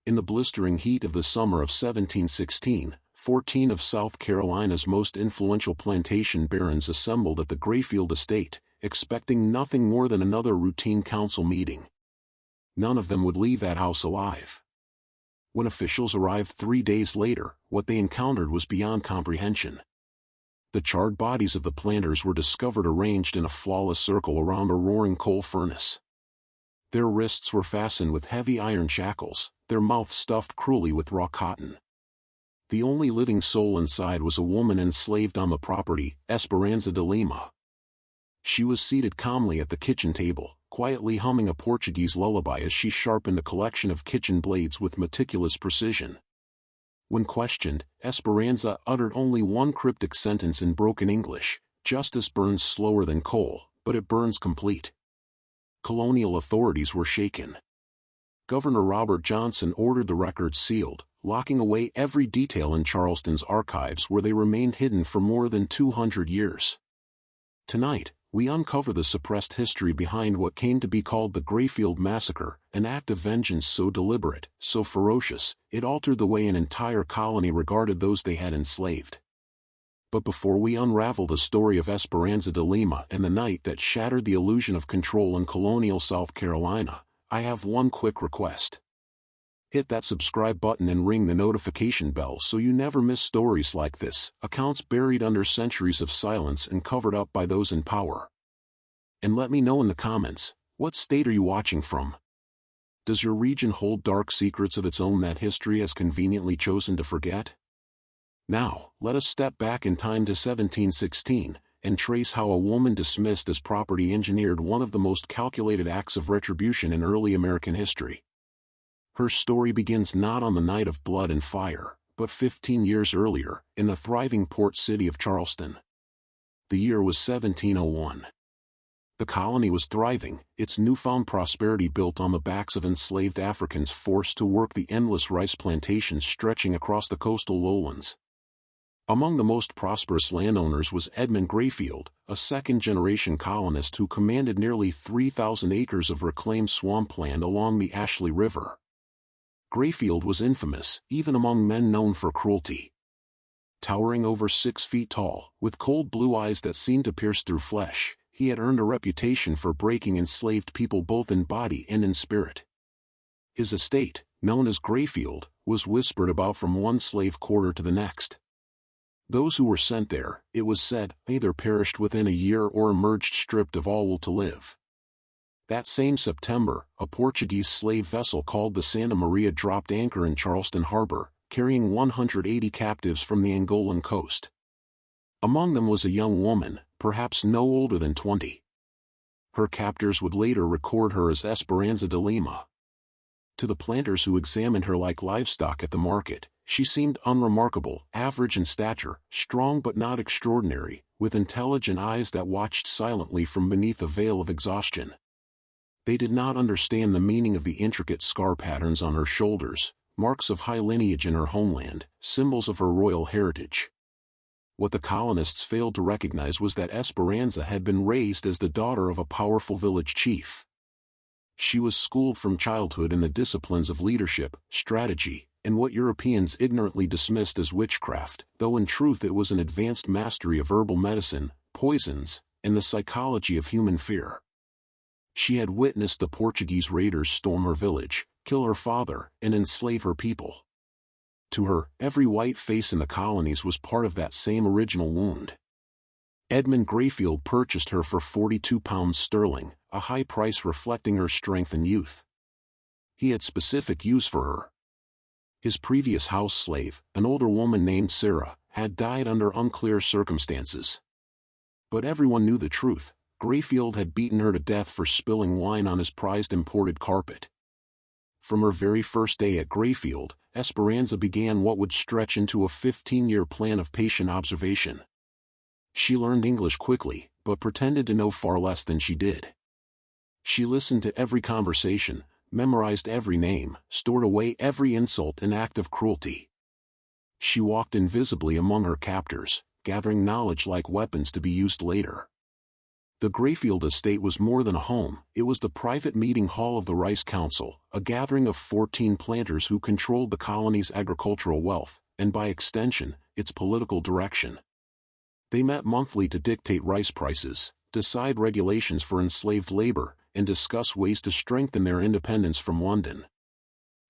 In the blistering heat of the summer of 1716, 14 of South Carolina's most influential plantation barons assembled at the Grayfield estate, expecting nothing more than another routine council meeting. None of them would leave that house alive. When officials arrived 3 days later, what they encountered was beyond comprehension. The charred bodies of the planters were discovered arranged in a flawless circle around a roaring coal furnace. Their wrists were fastened with heavy iron shackles, their mouths stuffed cruelly with raw cotton. The only living soul inside was a woman enslaved on the property, Esperanza de Lima. She was seated calmly at the kitchen table, quietly humming a Portuguese lullaby as she sharpened a collection of kitchen blades with meticulous precision. When questioned, Esperanza uttered only one cryptic sentence in broken English: "Justice burns slower than coal, but it burns complete." Colonial authorities were shaken. Governor Robert Johnson ordered the records sealed, locking away every detail in Charleston's archives where they remained hidden for more than 200 years. Tonight, we uncover the suppressed history behind what came to be called the Grayfield Massacre, an act of vengeance so deliberate, so ferocious, it altered the way an entire colony regarded those they had enslaved. But before we unravel the story of Esperanza de Lima and the night that shattered the illusion of control in colonial South Carolina, I have one quick request. Hit that subscribe button and ring the notification bell so you never miss stories like this, accounts buried under centuries of silence and covered up by those in power. And let me know in the comments, what state are you watching from? Does your region hold dark secrets of its own that history has conveniently chosen to forget? Now, let us step back in time to 1716, and trace how a woman dismissed as property engineered one of the most calculated acts of retribution in early American history. Her story begins not on the night of blood and fire, but 15 years earlier, in the thriving port city of Charleston. The year was 1701. The colony was thriving, its newfound prosperity built on the backs of enslaved Africans forced to work the endless rice plantations stretching across the coastal lowlands. Among the most prosperous landowners was Edmund Grayfield, a second-generation colonist who commanded nearly 3,000 acres of reclaimed swampland along the Ashley River. Grayfield was infamous, even among men known for cruelty. Towering over 6 feet tall, with cold blue eyes that seemed to pierce through flesh, he had earned a reputation for breaking enslaved people both in body and in spirit. His estate, known as Grayfield, was whispered about from one slave quarter to the next. Those who were sent there, it was said, either perished within a year or emerged stripped of all will to live. That same September, a Portuguese slave vessel called the Santa Maria dropped anchor in Charleston Harbor, carrying 180 captives from the Angolan coast. Among them was a young woman, perhaps no older than 20. Her captors would later record her as Esperanza de Lima. To the planters who examined her like livestock at the market, she seemed unremarkable, average in stature, strong but not extraordinary, with intelligent eyes that watched silently from beneath a veil of exhaustion. They did not understand the meaning of the intricate scar patterns on her shoulders, marks of high lineage in her homeland, symbols of her royal heritage. What the colonists failed to recognize was that Esperanza had been raised as the daughter of a powerful village chief. She was schooled from childhood in the disciplines of leadership, strategy, and what Europeans ignorantly dismissed as witchcraft, though in truth it was an advanced mastery of herbal medicine, poisons, and the psychology of human fear. She had witnessed the Portuguese raiders storm her village, kill her father, and enslave her people. To her, every white face in the colonies was part of that same original wound. Edmund Grayfield purchased her for £42 sterling, a high price reflecting her strength and youth. He had specific use for her. His previous house slave, an older woman named Sarah, had died under unclear circumstances. But everyone knew the truth. Grayfield had beaten her to death for spilling wine on his prized imported carpet. From her very first day at Grayfield, Esperanza began what would stretch into a 15-year plan of patient observation. She learned English quickly, but pretended to know far less than she did. She listened to every conversation, memorized every name, stored away every insult and act of cruelty. She walked invisibly among her captors, gathering knowledge like weapons to be used later. The Grayfield estate was more than a home, it was the private meeting hall of the Rice Council, a gathering of 14 planters who controlled the colony's agricultural wealth, and by extension, its political direction. They met monthly to dictate rice prices, decide regulations for enslaved labor, and discuss ways to strengthen their independence from London.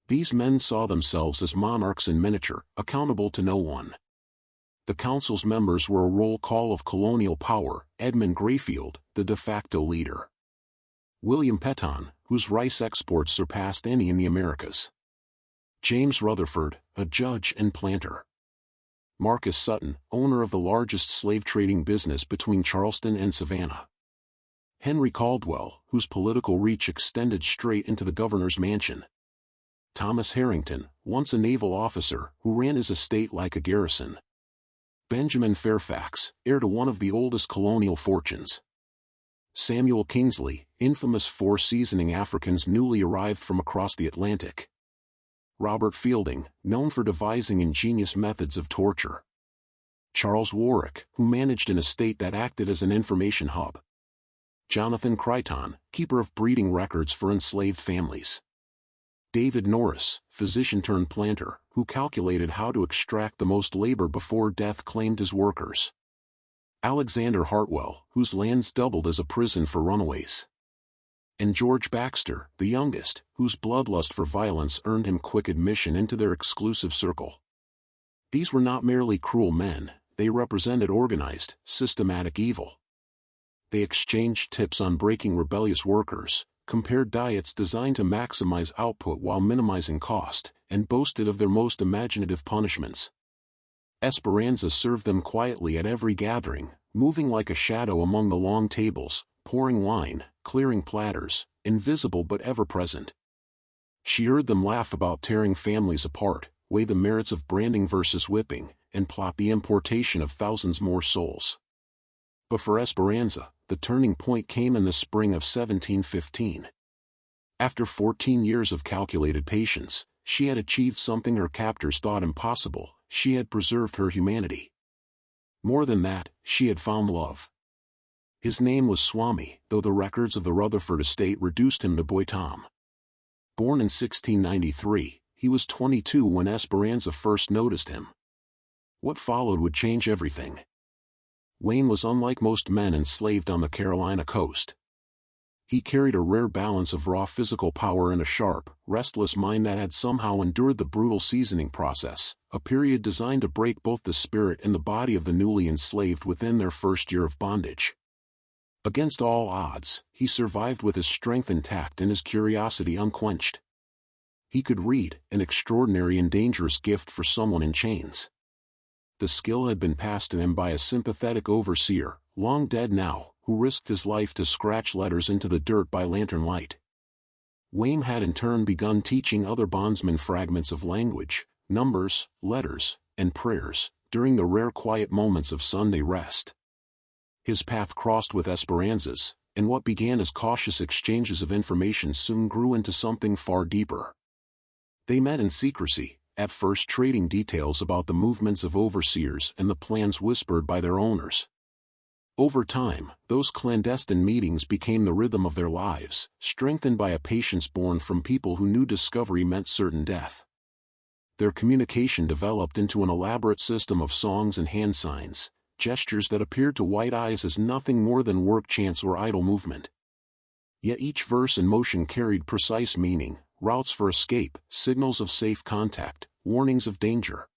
These men saw themselves as monarchs in miniature, accountable to no one. The council's members were a roll call of colonial power: Edmund Grayfield, the de facto leader; William Petton, whose rice exports surpassed any in the Americas; James Rutherford, a judge and planter; Marcus Sutton, owner of the largest slave trading business between Charleston and Savannah; Henry Caldwell, whose political reach extended straight into the governor's mansion; Thomas Harrington, once a naval officer, who ran his estate like a garrison; Benjamin Fairfax, heir to one of the oldest colonial fortunes; Samuel Kingsley, infamous for seasoning Africans newly arrived from across the Atlantic; Robert Fielding, known for devising ingenious methods of torture; Charles Warwick, who managed an estate that acted as an information hub; Jonathan Crichton, keeper of breeding records for enslaved families; David Norris, physician-turned-planter, who calculated how to extract the most labor before death claimed his workers; Alexander Hartwell, whose lands doubled as a prison for runaways; and George Baxter, the youngest, whose bloodlust for violence earned him quick admission into their exclusive circle. These were not merely cruel men, they represented organized, systematic evil. They exchanged tips on breaking rebellious workers, compared diets designed to maximize output while minimizing cost, and boasted of their most imaginative punishments. Esperanza served them quietly at every gathering, moving like a shadow among the long tables, pouring wine, clearing platters, invisible but ever-present. She heard them laugh about tearing families apart, weigh the merits of branding versus whipping, and plot the importation of thousands more souls. But for Esperanza, the turning point came in the spring of 1715. After 14 years of calculated patience, she had achieved something her captors thought impossible: she had preserved her humanity. More than that, she had found love. His name was Swami, though the records of the Rutherford estate reduced him to Boy Tom. Born in 1693, he was 22 when Esperanza first noticed him. What followed would change everything. Wayne was unlike most men enslaved on the Carolina coast. He carried a rare balance of raw physical power and a sharp, restless mind that had somehow endured the brutal seasoning process, a period designed to break both the spirit and the body of the newly enslaved within their first year of bondage. Against all odds, he survived with his strength intact and his curiosity unquenched. He could read, an extraordinary and dangerous gift for someone in chains. The skill had been passed to him by a sympathetic overseer, long dead now, who risked his life to scratch letters into the dirt by lantern light. Wayne had in turn begun teaching other bondsmen fragments of language, numbers, letters, and prayers, during the rare quiet moments of Sunday rest. His path crossed with Esperanza's, and what began as cautious exchanges of information soon grew into something far deeper. They met in secrecy, at first trading details about the movements of overseers and the plans whispered by their owners. Over time, those clandestine meetings became the rhythm of their lives, strengthened by a patience born from people who knew discovery meant certain death. Their communication developed into an elaborate system of songs and hand signs, gestures that appeared to white eyes as nothing more than work chants or idle movement. Yet each verse and motion carried precise meaning: routes for escape, signals of safe contact, warnings of danger.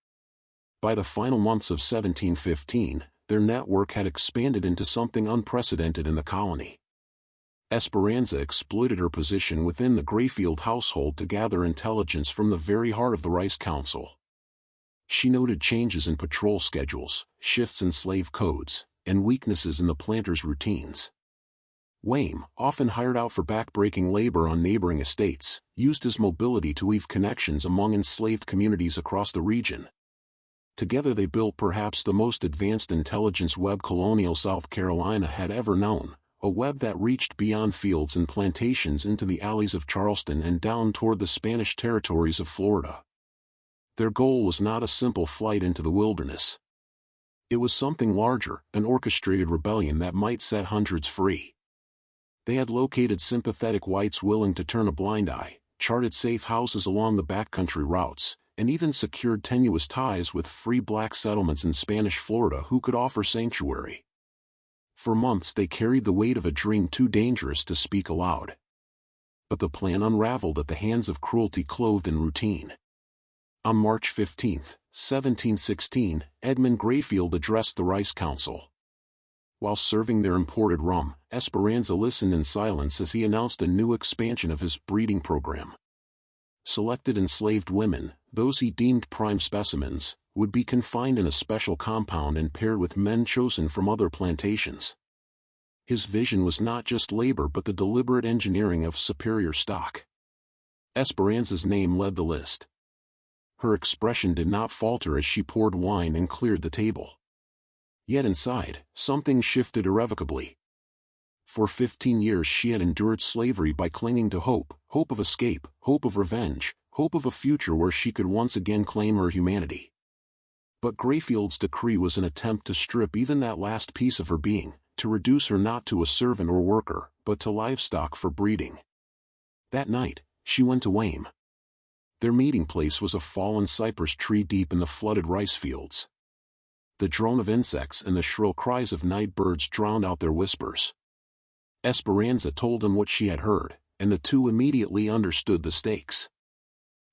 By the final months of 1715, their network had expanded into something unprecedented in the colony. Esperanza exploited her position within the Grayfield household to gather intelligence from the very heart of the Rice Council. She noted changes in patrol schedules, shifts in slave codes, and weaknesses in the planters' routines. Wayne, often hired out for back-breaking labor on neighboring estates, used his mobility to weave connections among enslaved communities across the region. Together they built perhaps the most advanced intelligence web colonial South Carolina had ever known, a web that reached beyond fields and plantations into the alleys of Charleston and down toward the Spanish territories of Florida. Their goal was not a simple flight into the wilderness. It was something larger, an orchestrated rebellion that might set hundreds free. They had located sympathetic whites willing to turn a blind eye, charted safe houses along the backcountry routes, and even secured tenuous ties with free black settlements in Spanish Florida who could offer sanctuary. For months they carried the weight of a dream too dangerous to speak aloud. But the plan unraveled at the hands of cruelty clothed in routine. On March 15, 1716, Edmund Grayfield addressed the Rice Council. While serving their imported rum, Esperanza listened in silence as he announced a new expansion of his breeding program. Selected enslaved women, those he deemed prime specimens, would be confined in a special compound and paired with men chosen from other plantations. His vision was not just labor but the deliberate engineering of superior stock. Esperanza's name led the list. Her expression did not falter as she poured wine and cleared the table. Yet inside, something shifted irrevocably. For 15 years she had endured slavery by clinging to hope, hope of escape, hope of revenge, hope of a future where she could once again claim her humanity. But Grayfield's decree was an attempt to strip even that last piece of her being, to reduce her not to a servant or worker, but to livestock for breeding. That night, she went to Wame. Their meeting place was a fallen cypress tree deep in the flooded rice fields. The drone of insects and the shrill cries of night birds drowned out their whispers. Esperanza told him what she had heard, and the two immediately understood the stakes.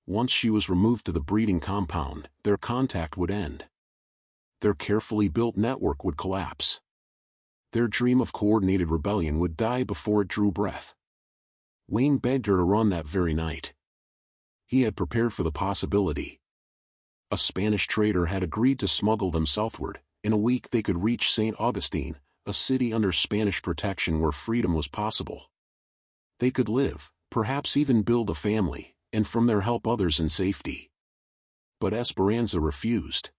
Once she was removed to the breeding compound, their contact would end. Their carefully built network would collapse. Their dream of coordinated rebellion would die before it drew breath. Wayne begged her to run that very night. He had prepared for the possibility. A Spanish trader had agreed to smuggle them southward. In a week they could reach St. Augustine, a city under Spanish protection where freedom was possible. They could live, perhaps even build a family, and from there help others in safety. But Esperanza refused.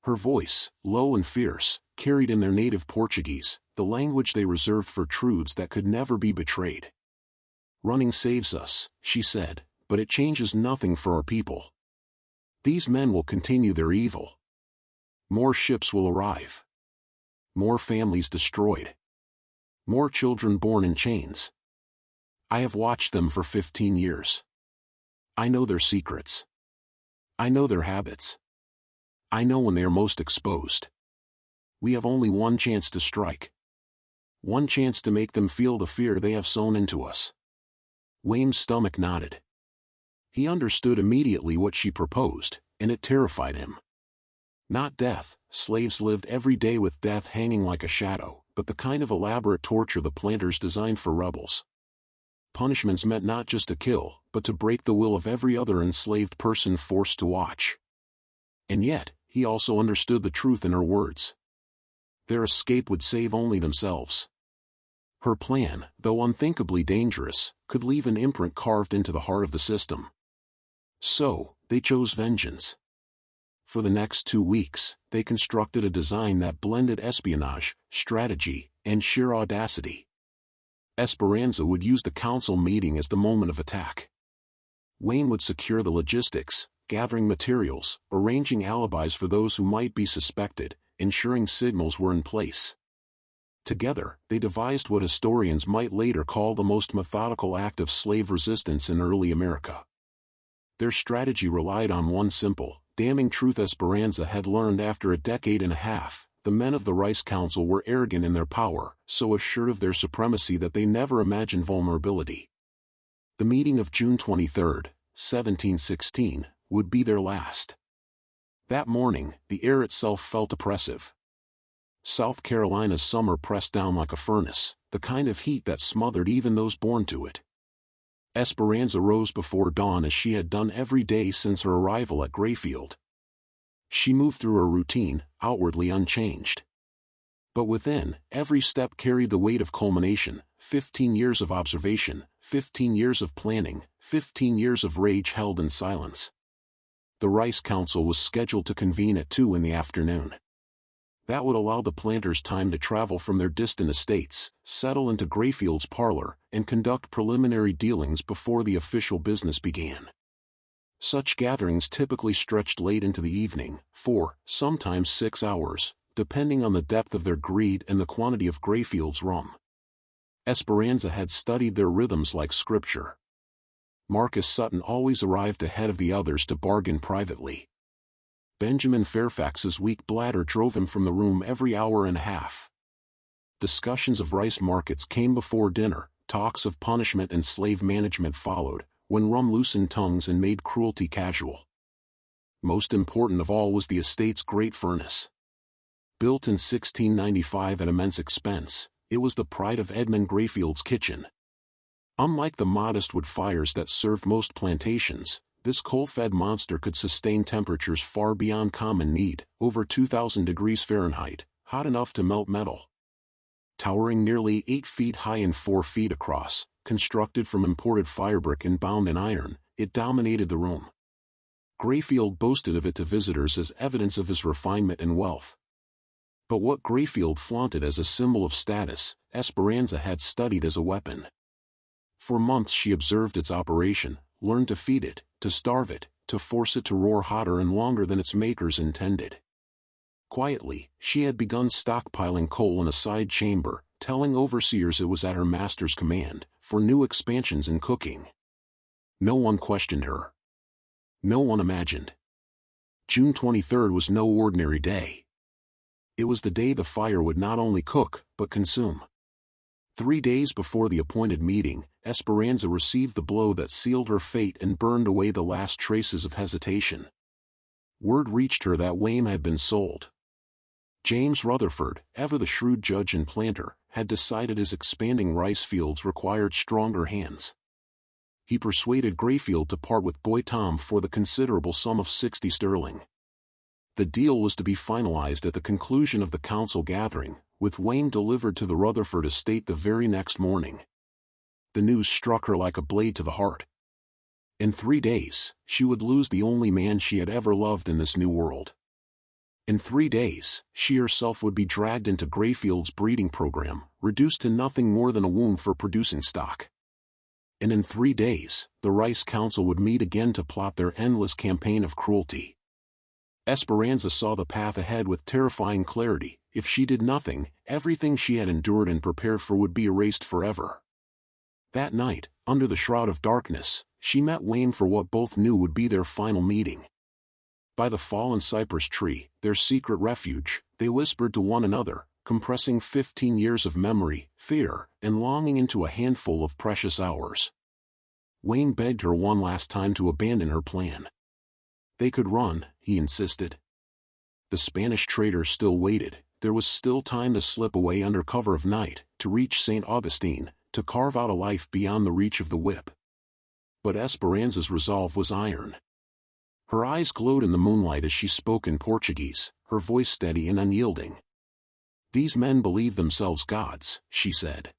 Her voice, low and fierce, carried in their native Portuguese, the language they reserved for truths that could never be betrayed. "Running saves us," she said, "but it changes nothing for our people. These men will continue their evil. More ships will arrive. More families destroyed. More children born in chains. I have watched them for 15 years. I know their secrets. I know their habits. I know when they are most exposed. We have only one chance to strike. One chance to make them feel the fear they have sown into us." Wame's stomach nodded. He understood immediately what she proposed, and it terrified him. Not death, slaves lived every day with death hanging like a shadow, but the kind of elaborate torture the planters designed for rebels. Punishments meant not just to kill, but to break the will of every other enslaved person forced to watch. And yet, he also understood the truth in her words. Their escape would save only themselves. Her plan, though unthinkably dangerous, could leave an imprint carved into the heart of the system. So, they chose vengeance. For the next 2 weeks, they constructed a design that blended espionage, strategy, and sheer audacity. Esperanza would use the council meeting as the moment of attack. Wayne would secure the logistics, gathering materials, arranging alibis for those who might be suspected, ensuring signals were in place. Together, they devised what historians might later call the most methodical act of slave resistance in early America. Their strategy relied on one simple, damning truth Esperanza had learned after a decade and a half. The men of the Rice Council were arrogant in their power, so assured of their supremacy that they never imagined vulnerability. The meeting of June 23, 1716, would be their last. That morning, the air itself felt oppressive. South Carolina's summer pressed down like a furnace, the kind of heat that smothered even those born to it. Esperanza rose before dawn as she had done every day since her arrival at Grayfield. She moved through her routine, outwardly unchanged. But within, every step carried the weight of culmination, 15 years of observation, 15 years of planning, 15 years of rage held in silence. The Rice Council was scheduled to convene at 2 in the afternoon. That would allow the planters time to travel from their distant estates, settle into Grayfield's parlor, and conduct preliminary dealings before the official business began. Such gatherings typically stretched late into the evening, 4, sometimes 6 hours, depending on the depth of their greed and the quantity of Greyfield's rum. Esperanza had studied their rhythms like scripture. Marcus Sutton always arrived ahead of the others to bargain privately. Benjamin Fairfax's weak bladder drove him from the room every hour and a half. Discussions of rice markets came before dinner, talks of punishment and slave management followed, when rum loosened tongues and made cruelty casual. Most important of all was the estate's great furnace. Built in 1695 at immense expense, it was the pride of Edmund Greyfield's kitchen. Unlike the modest wood fires that served most plantations, this coal-fed monster could sustain temperatures far beyond common need, over 2,000 degrees Fahrenheit, hot enough to melt metal. Towering nearly 8 feet high and 4 feet across, constructed from imported firebrick and bound in iron, it dominated the room. Greyfield boasted of it to visitors as evidence of his refinement and wealth. But what Greyfield flaunted as a symbol of status, Esperanza had studied as a weapon. For months she observed its operation, learned to feed it, to starve it, to force it to roar hotter and longer than its makers intended. Quietly, she had begun stockpiling coal in a side chamber, telling overseers it was at her master's command, for new expansions in cooking. No one questioned her. No one imagined. June 23 was no ordinary day. It was the day the fire would not only cook, but consume. 3 days before the appointed meeting, Esperanza received the blow that sealed her fate and burned away the last traces of hesitation. Word reached her that Wayne had been sold. James Rutherford, ever the shrewd judge and planter, had decided his expanding rice fields required stronger hands. He persuaded Greyfield to part with Boy Tom for the considerable sum of 60 sterling. The deal was to be finalized at the conclusion of the council gathering, with Wayne delivered to the Rutherford estate the very next morning. The news struck her like a blade to the heart. In 3 days, she would lose the only man she had ever loved in this new world. In 3 days, she herself would be dragged into Greyfield's breeding program, reduced to nothing more than a womb for producing stock. And in 3 days, the Rice Council would meet again to plot their endless campaign of cruelty. Esperanza saw the path ahead with terrifying clarity. If she did nothing, everything she had endured and prepared for would be erased forever. That night, under the shroud of darkness, she met Wayne for what both knew would be their final meeting. By the fallen cypress tree, their secret refuge, they whispered to one another, compressing 15 years of memory, fear, and longing into a handful of precious hours. Wayne begged her one last time to abandon her plan. They could run, he insisted. The Spanish trader still waited. There was still time to slip away under cover of night, to reach St. Augustine, to carve out a life beyond the reach of the whip. But Esperanza's resolve was iron. Her eyes glowed in the moonlight as she spoke in Portuguese, her voice steady and unyielding. "These men believe themselves gods," she said.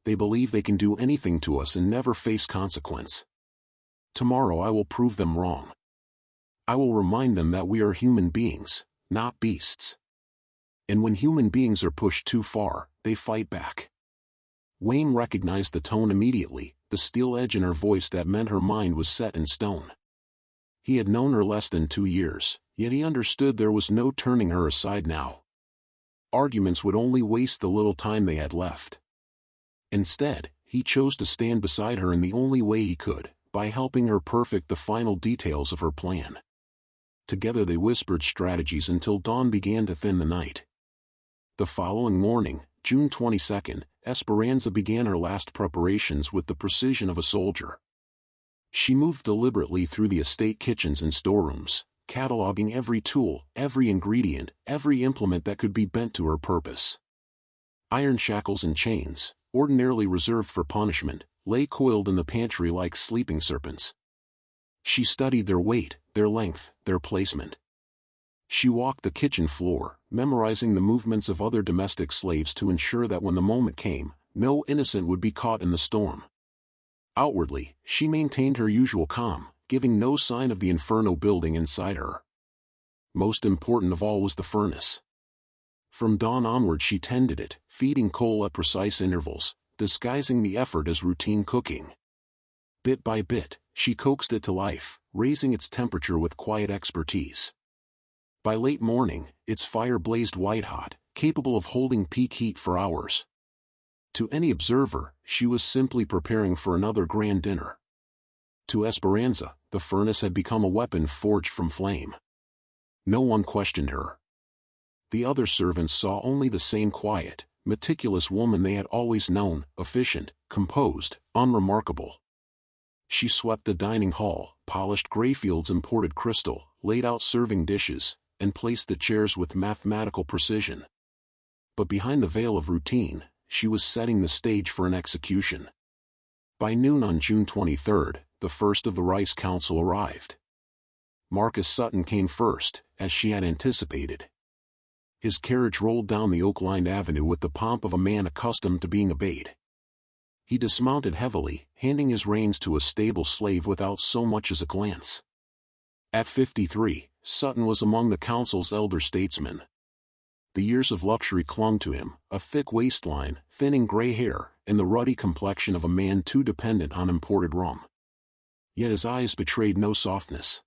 "They believe they can do anything to us and never face consequence. Tomorrow I will prove them wrong. I will remind them that we are human beings, not beasts. And when human beings are pushed too far, they fight back." Wayne recognized the tone immediately, the steel edge in her voice that meant her mind was set in stone. He had known her less than 2 years, yet he understood there was no turning her aside now. Arguments would only waste the little time they had left. Instead, he chose to stand beside her in the only way he could, by helping her perfect the final details of her plan. Together they whispered strategies until dawn began to thin the night. The following morning, June 22, Esperanza began her last preparations with the precision of a soldier. She moved deliberately through the estate kitchens and storerooms, cataloging every tool, every ingredient, every implement that could be bent to her purpose. Iron shackles and chains, ordinarily reserved for punishment, lay coiled in the pantry like sleeping serpents. She studied their weight, their length, their placement. She walked the kitchen floor, memorizing the movements of other domestic slaves to ensure that when the moment came, no innocent would be caught in the storm. Outwardly, she maintained her usual calm, giving no sign of the inferno building inside her. Most important of all was the furnace. From dawn onward she tended it, feeding coal at precise intervals, disguising the effort as routine cooking. Bit by bit, she coaxed it to life, raising its temperature with quiet expertise. By late morning, its fire blazed white-hot, capable of holding peak heat for hours. To any observer, she was simply preparing for another grand dinner. To Esperanza, the furnace had become a weapon forged from flame. No one questioned her. The other servants saw only the same quiet, meticulous woman they had always known, efficient, composed, unremarkable. She swept the dining hall, polished Greyfield's imported crystal, laid out serving dishes, and placed the chairs with mathematical precision. But behind the veil of routine, she was setting the stage for an execution. By noon on June 23, the first of the Rice Council arrived. Marcus Sutton came first, as she had anticipated. His carriage rolled down the oak-lined avenue with the pomp of a man accustomed to being obeyed. He dismounted heavily, handing his reins to a stable slave without so much as a glance. At 53, Sutton was among the council's elder statesmen. The years of luxury clung to him, a thick waistline, thinning gray hair, and the ruddy complexion of a man too dependent on imported rum. Yet his eyes betrayed no softness.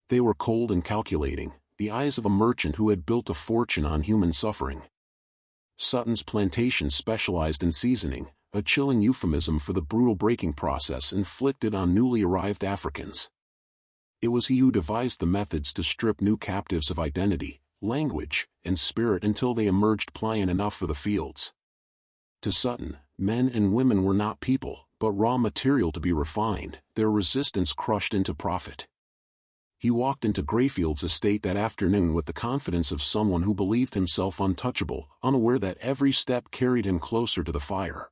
They were cold and calculating, the eyes of a merchant who had built a fortune on human suffering. Sutton's plantation specialized in seasoning, a chilling euphemism for the brutal breaking process inflicted on newly arrived Africans. It was he who devised the methods to strip new captives of identity, language, and spirit until they emerged pliant enough for the fields. To Sutton, men and women were not people, but raw material to be refined, their resistance crushed into profit. He walked into Greyfield's estate that afternoon with the confidence of someone who believed himself untouchable, unaware that every step carried him closer to the fire.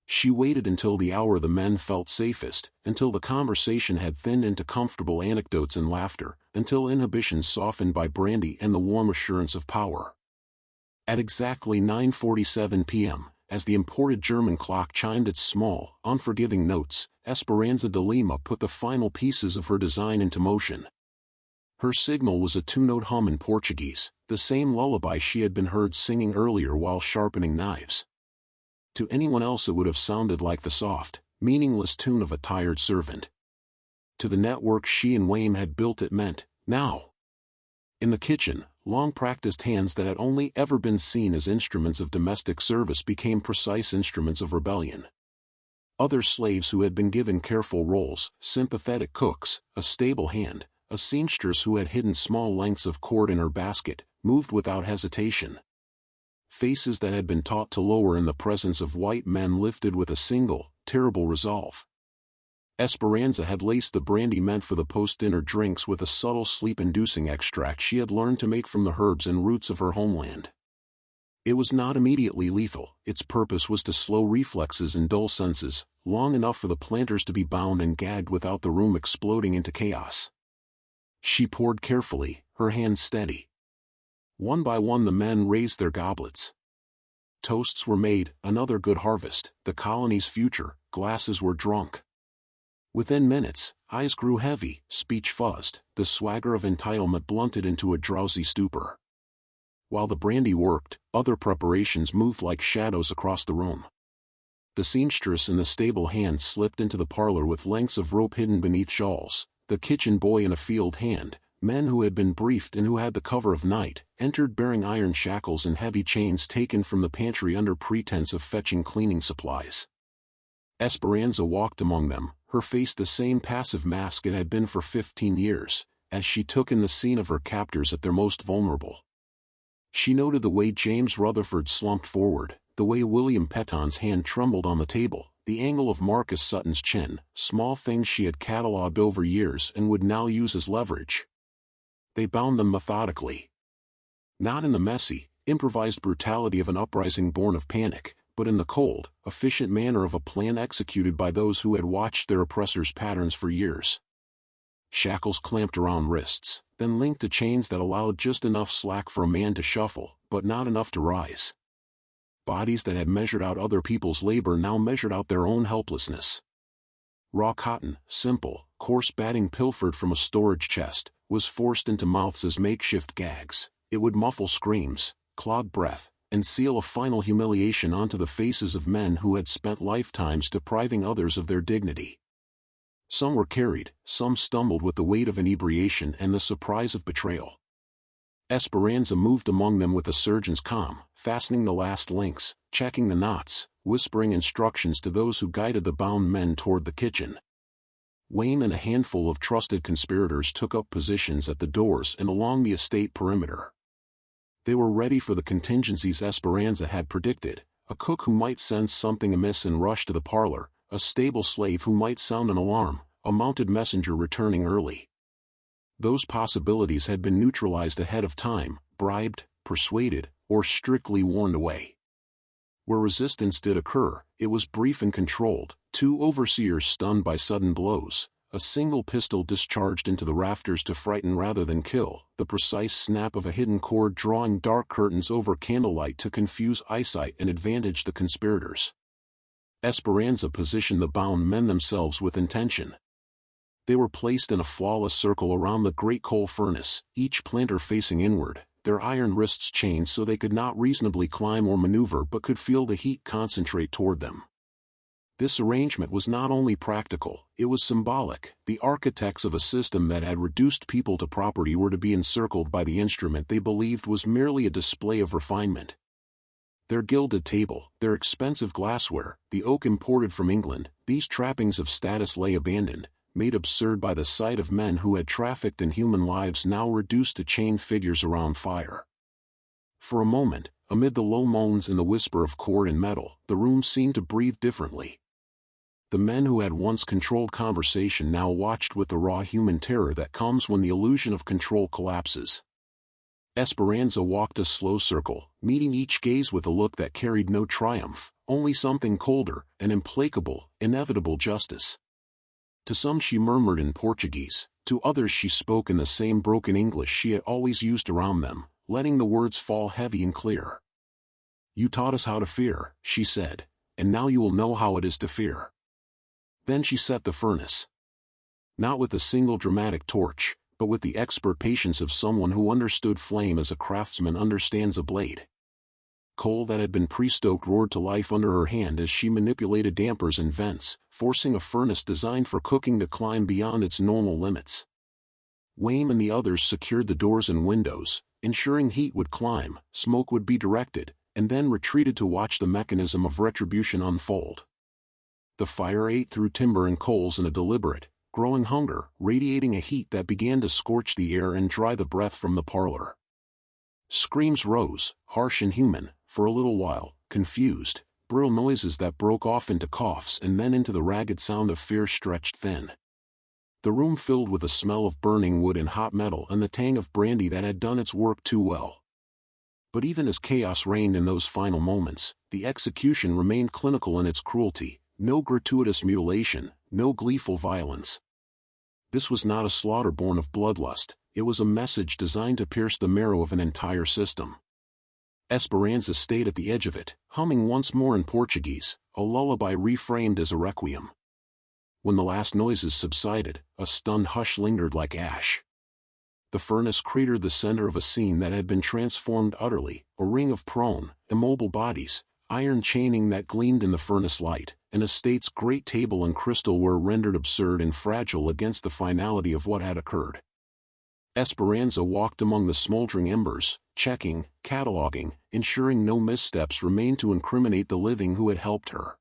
She waited until the hour the men felt safest, until the conversation had thinned into comfortable anecdotes and laughter, until inhibitions softened by brandy and the warm assurance of power. At exactly 9:47 p.m., as the imported German clock chimed its small, unforgiving notes, Esperanza de Lima put the final pieces of her design into motion. Her signal was a two-note hum in Portuguese, the same lullaby she had been heard singing earlier while sharpening knives. To anyone else it would have sounded like the soft, meaningless tune of a tired servant. To the network she and Wayne had built it meant, now. In the kitchen, long-practiced hands that had only ever been seen as instruments of domestic service became precise instruments of rebellion. Other slaves who had been given careful roles, sympathetic cooks, a stable hand, a seamstress who had hidden small lengths of cord in her basket, moved without hesitation. Faces that had been taught to lower in the presence of white men lifted with a single, terrible resolve. Esperanza had laced the brandy meant for the post-dinner drinks with a subtle sleep-inducing extract she had learned to make from the herbs and roots of her homeland. It was not immediately lethal, its purpose was to slow reflexes and dull senses, long enough for the planters to be bound and gagged without the room exploding into chaos. She poured carefully, her hands steady. One by one the men raised their goblets. Toasts were made, another good harvest, the colony's future, glasses were drunk. Within minutes, eyes grew heavy, speech fuzzed, the swagger of entitlement blunted into a drowsy stupor. While the brandy worked, other preparations moved like shadows across the room. The seamstress and the stable hand slipped into the parlor with lengths of rope hidden beneath shawls, the kitchen boy in a field hand. Men who had been briefed and who had the cover of night, entered bearing iron shackles and heavy chains taken from the pantry under pretense of fetching cleaning supplies. Esperanza walked among them, her face the same passive mask it had been for 15 years, as she took in the scene of her captors at their most vulnerable. She noted the way James Rutherford slumped forward, the way William Petton's hand trembled on the table, the angle of Marcus Sutton's chin, small things she had catalogued over years and would now use as leverage. They bound them methodically. Not in the messy, improvised brutality of an uprising born of panic, but in the cold, efficient manner of a plan executed by those who had watched their oppressors' patterns for years. Shackles clamped around wrists, then linked to chains that allowed just enough slack for a man to shuffle, but not enough to rise. Bodies that had measured out other people's labor now measured out their own helplessness. Raw cotton, simple, coarse batting pilfered from a storage chest, was forced into mouths as makeshift gags. It would muffle screams, clog breath, and seal a final humiliation onto the faces of men who had spent lifetimes depriving others of their dignity. Some were carried, some stumbled with the weight of inebriation and the surprise of betrayal. Esperanza moved among them with a surgeon's calm, fastening the last links, checking the knots, whispering instructions to those who guided the bound men toward the kitchen. Wayne and a handful of trusted conspirators took up positions at the doors and along the estate perimeter. They were ready for the contingencies Esperanza had predicted: a cook who might sense something amiss and rush to the parlor, a stable slave who might sound an alarm, a mounted messenger returning early. Those possibilities had been neutralized ahead of time, bribed, persuaded, or strictly warned away. Where resistance did occur, it was brief and controlled: 2 overseers stunned by sudden blows, a single pistol discharged into the rafters to frighten rather than kill, the precise snap of a hidden cord drawing dark curtains over candlelight to confuse eyesight and advantage the conspirators. Esperanza positioned the bound men themselves with intention. They were placed in a flawless circle around the great coal furnace, each planter facing inward, their iron wrists chained so they could not reasonably climb or maneuver but could feel the heat concentrate toward them. This arrangement was not only practical, it was symbolic. The architects of a system that had reduced people to property were to be encircled by the instrument they believed was merely a display of refinement. Their gilded table, their expensive glassware, the oak imported from England, these trappings of status lay abandoned, made absurd by the sight of men who had trafficked in human lives now reduced to chained figures around fire. For a moment, amid the low moans and the whisper of cord and metal, the room seemed to breathe differently. The men who had once controlled conversation now watched with the raw human terror that comes when the illusion of control collapses. Esperanza walked a slow circle, meeting each gaze with a look that carried no triumph, only something colder, an implacable, inevitable justice. To some she murmured in Portuguese, to others she spoke in the same broken English she had always used around them, letting the words fall heavy and clear. "You taught us how to fear," she said, "and now you will know how it is to fear." Then she set the furnace. Not with a single dramatic torch, but with the expert patience of someone who understood flame as a craftsman understands a blade. Coal that had been pre-stoked roared to life under her hand as she manipulated dampers and vents, forcing a furnace designed for cooking to climb beyond its normal limits. Wayne and the others secured the doors and windows, ensuring heat would climb, smoke would be directed, and then retreated to watch the mechanism of retribution unfold. The fire ate through timber and coals in a deliberate, growing hunger, radiating a heat that began to scorch the air and dry the breath from the parlor. Screams rose, harsh and human, for a little while, confused, brittle noises that broke off into coughs and then into the ragged sound of fear stretched thin. The room filled with a smell of burning wood and hot metal and the tang of brandy that had done its work too well. But even as chaos reigned in those final moments, the execution remained clinical in its cruelty: no gratuitous mutilation, no gleeful violence. This was not a slaughter born of bloodlust, it was a message designed to pierce the marrow of an entire system. Esperanza stayed at the edge of it, humming once more in Portuguese, a lullaby reframed as a requiem. When the last noises subsided, a stunned hush lingered like ash. The furnace cratered the center of a scene that had been transformed utterly, a ring of prone, immobile bodies, iron chaining that gleamed in the furnace light, an estate's great table and crystal were rendered absurd and fragile against the finality of what had occurred. Esperanza walked among the smoldering embers, checking, cataloging, ensuring no missteps remained to incriminate the living who had helped her.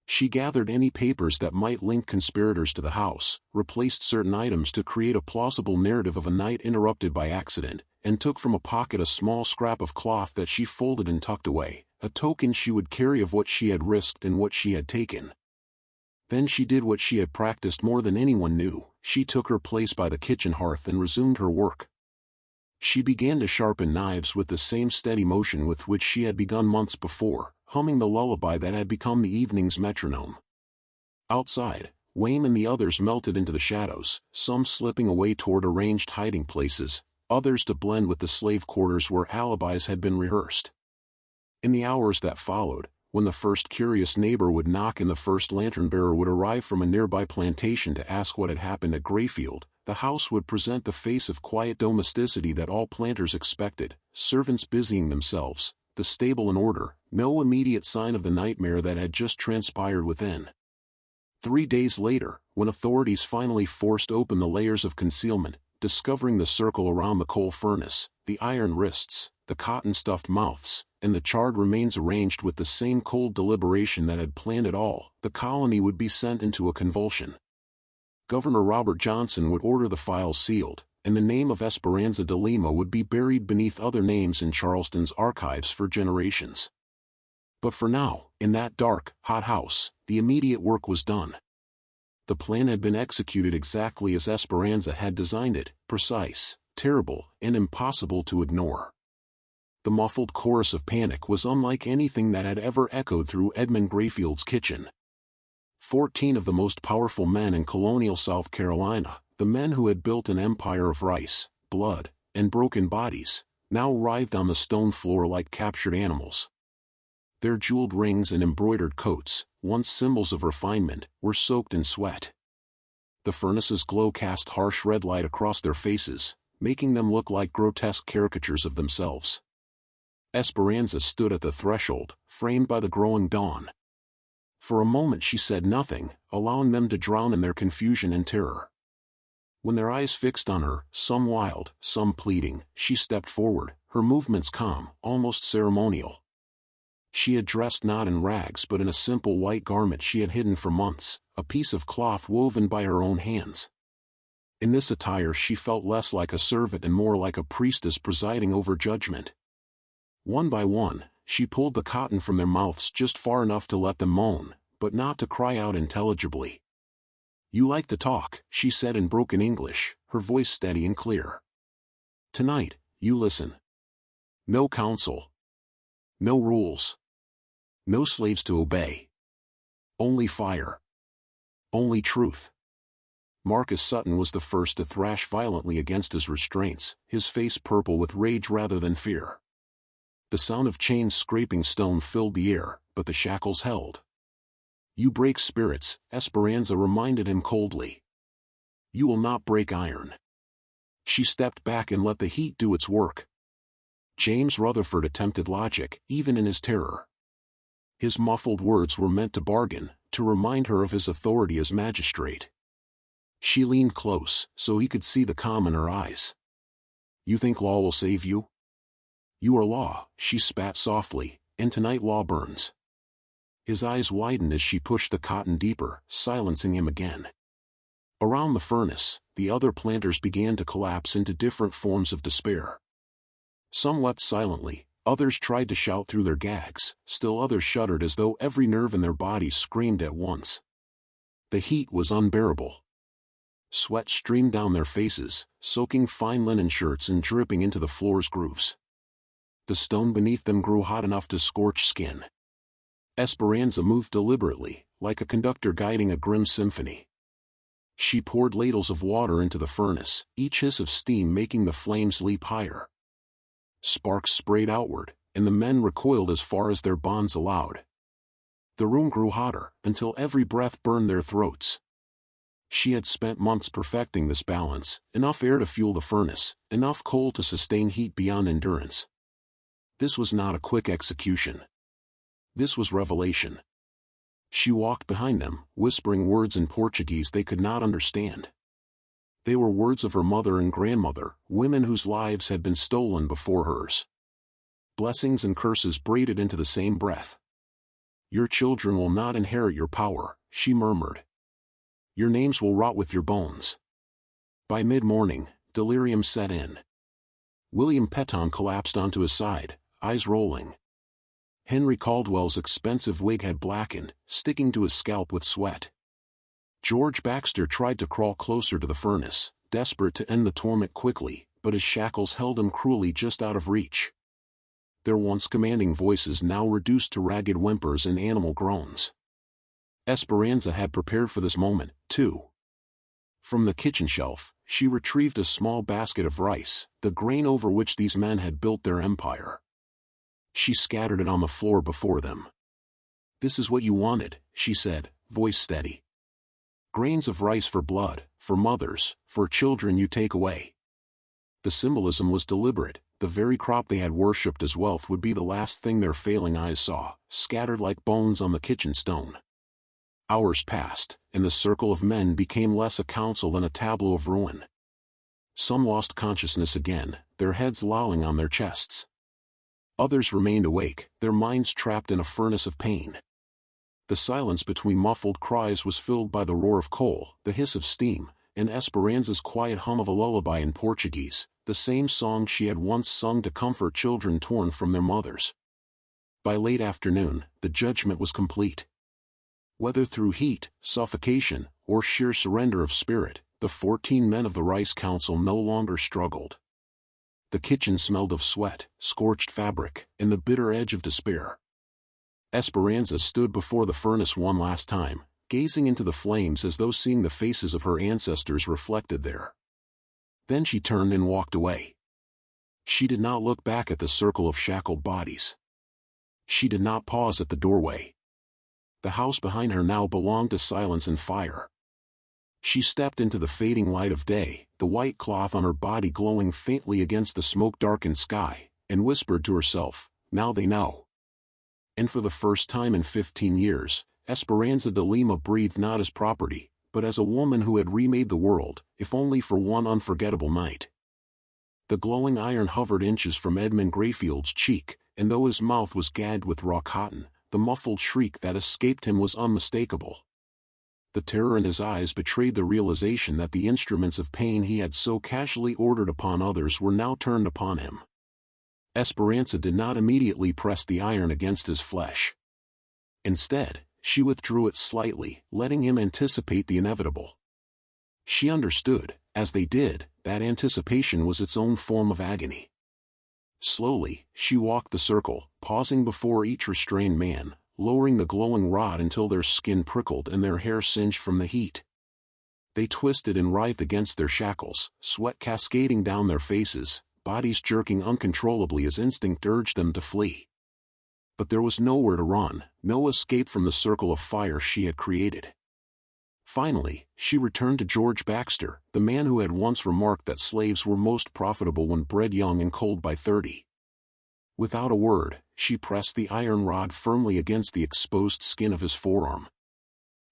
She gathered any papers that might link conspirators to the house, replaced certain items to create a plausible narrative of a night interrupted by accident, and took from a pocket a small scrap of cloth that she folded and tucked away, a token she would carry of what she had risked and what she had taken. Then she did what she had practiced more than anyone knew: she took her place by the kitchen hearth and resumed her work. She began to sharpen knives with the same steady motion with which she had begun months before, humming the lullaby that had become the evening's metronome. Outside, Wayne and the others melted into the shadows, some slipping away toward arranged hiding places, others to blend with the slave quarters where alibis had been rehearsed. In the hours that followed, when the first curious neighbor would knock and the first lantern-bearer would arrive from a nearby plantation to ask what had happened at Grayfield, the house would present the face of quiet domesticity that all planters expected: servants busying themselves, the stable in order, no immediate sign of the nightmare that had just transpired within. 3 days later, when authorities finally forced open the layers of concealment, discovering the circle around the coal furnace, the iron wrists, the cotton-stuffed mouths, and the charred remains arranged with the same cold deliberation that had planned it all, the colony would be sent into a convulsion. Governor Robert Johnson would order the files sealed, and the name of Esperanza de Lima would be buried beneath other names in Charleston's archives for generations. But for now, in that dark, hot house, the immediate work was done. The plan had been executed exactly as Esperanza had designed it, precise, terrible, and impossible to ignore. The muffled chorus of panic was unlike anything that had ever echoed through Edmund Grayfield's kitchen. 14 of the most powerful men in colonial South Carolina, the men who had built an empire of rice, blood, and broken bodies, now writhed on the stone floor like captured animals. Their jeweled rings and embroidered coats, once symbols of refinement, were soaked in sweat. The furnace's glow cast harsh red light across their faces, making them look like grotesque caricatures of themselves. Esperanza stood at the threshold, framed by the growing dawn. For a moment she said nothing, allowing them to drown in their confusion and terror. When their eyes fixed on her, some wild, some pleading, she stepped forward, her movements calm, almost ceremonial. She had dressed not in rags but in a simple white garment she had hidden for months, a piece of cloth woven by her own hands. In this attire she felt less like a servant and more like a priestess presiding over judgment. One by one, she pulled the cotton from their mouths just far enough to let them moan, but not to cry out intelligibly. "You like to talk," she said in broken English, her voice steady and clear. "Tonight, you listen. No council. No rules. No slaves to obey. Only fire. Only truth." Marcus Sutton was the first to thrash violently against his restraints, his face purple with rage rather than fear. The sound of chains scraping stone filled the air, but the shackles held. "You break spirits," Esperanza reminded him coldly. "You will not break iron." She stepped back and let the heat do its work. James Rutherford attempted logic, even in his terror. His muffled words were meant to bargain, to remind her of his authority as magistrate. She leaned close, so he could see the calm in her eyes. "You think law will save you?" "You are law," she spat softly, "and tonight law burns." His eyes widened as she pushed the cotton deeper, silencing him again. Around the furnace, the other planters began to collapse into different forms of despair. Some wept silently, others tried to shout through their gags, still others shuddered as though every nerve in their bodies screamed at once. The heat was unbearable. Sweat streamed down their faces, soaking fine linen shirts and dripping into the floor's grooves. The stone beneath them grew hot enough to scorch skin. Esperanza moved deliberately, like a conductor guiding a grim symphony. She poured ladles of water into the furnace, each hiss of steam making the flames leap higher. Sparks sprayed outward, and the men recoiled as far as their bonds allowed. The room grew hotter, until every breath burned their throats. She had spent months perfecting this balance, enough air to fuel the furnace, enough coal to sustain heat beyond endurance. This was not a quick execution. This was revelation. She walked behind them, whispering words in Portuguese they could not understand. They were words of her mother and grandmother, women whose lives had been stolen before hers. Blessings and curses braided into the same breath. "Your children will not inherit your power," she murmured. "Your names will rot with your bones." By mid-morning, delirium set in. William Petton collapsed onto his side, eyes rolling. Henry Caldwell's expensive wig had blackened, sticking to his scalp with sweat. George Baxter tried to crawl closer to the furnace, desperate to end the torment quickly, but his shackles held him cruelly just out of reach. Their once commanding voices now reduced to ragged whimpers and animal groans. Esperanza had prepared for this moment, too. From the kitchen shelf, she retrieved a small basket of rice, the grain over which these men had built their empire. She scattered it on the floor before them. "This is what you wanted," she said, voice steady. "Grains of rice for blood, for mothers, for children you take away." The symbolism was deliberate. The very crop they had worshipped as wealth would be the last thing their failing eyes saw, scattered like bones on the kitchen stone. Hours passed, and the circle of men became less a council than a tableau of ruin. Some lost consciousness again, their heads lolling on their chests. Others remained awake, their minds trapped in a furnace of pain. The silence between muffled cries was filled by the roar of coal, the hiss of steam, and Esperanza's quiet hum of a lullaby in Portuguese, the same song she had once sung to comfort children torn from their mothers. By late afternoon, the judgment was complete. Whether through heat, suffocation, or sheer surrender of spirit, the 14 men of the Rice Council no longer struggled. The kitchen smelled of sweat, scorched fabric, and the bitter edge of despair. Esperanza stood before the furnace one last time, gazing into the flames as though seeing the faces of her ancestors reflected there. Then she turned and walked away. She did not look back at the circle of shackled bodies. She did not pause at the doorway. The house behind her now belonged to silence and fire. She stepped into the fading light of day, the white cloth on her body glowing faintly against the smoke-darkened sky, and whispered to herself, "Now they know." And for the first time in 15 years, Esperanza de Lima breathed not as property, but as a woman who had remade the world, if only for one unforgettable night. The glowing iron hovered inches from Edmund Greyfield's cheek, and though his mouth was gagged with raw cotton, the muffled shriek that escaped him was unmistakable. The terror in his eyes betrayed the realization that the instruments of pain he had so casually ordered upon others were now turned upon him. Esperanza did not immediately press the iron against his flesh. Instead, she withdrew it slightly, letting him anticipate the inevitable. She understood, as they did, that anticipation was its own form of agony. Slowly, she walked the circle, pausing before each restrained man, lowering the glowing rod until their skin prickled and their hair singed from the heat. They twisted and writhed against their shackles, sweat cascading down their faces, bodies jerking uncontrollably as instinct urged them to flee. But there was nowhere to run, no escape from the circle of fire she had created. Finally, she returned to George Baxter, the man who had once remarked that slaves were most profitable when bred young and cold by 30. Without a word, she pressed the iron rod firmly against the exposed skin of his forearm.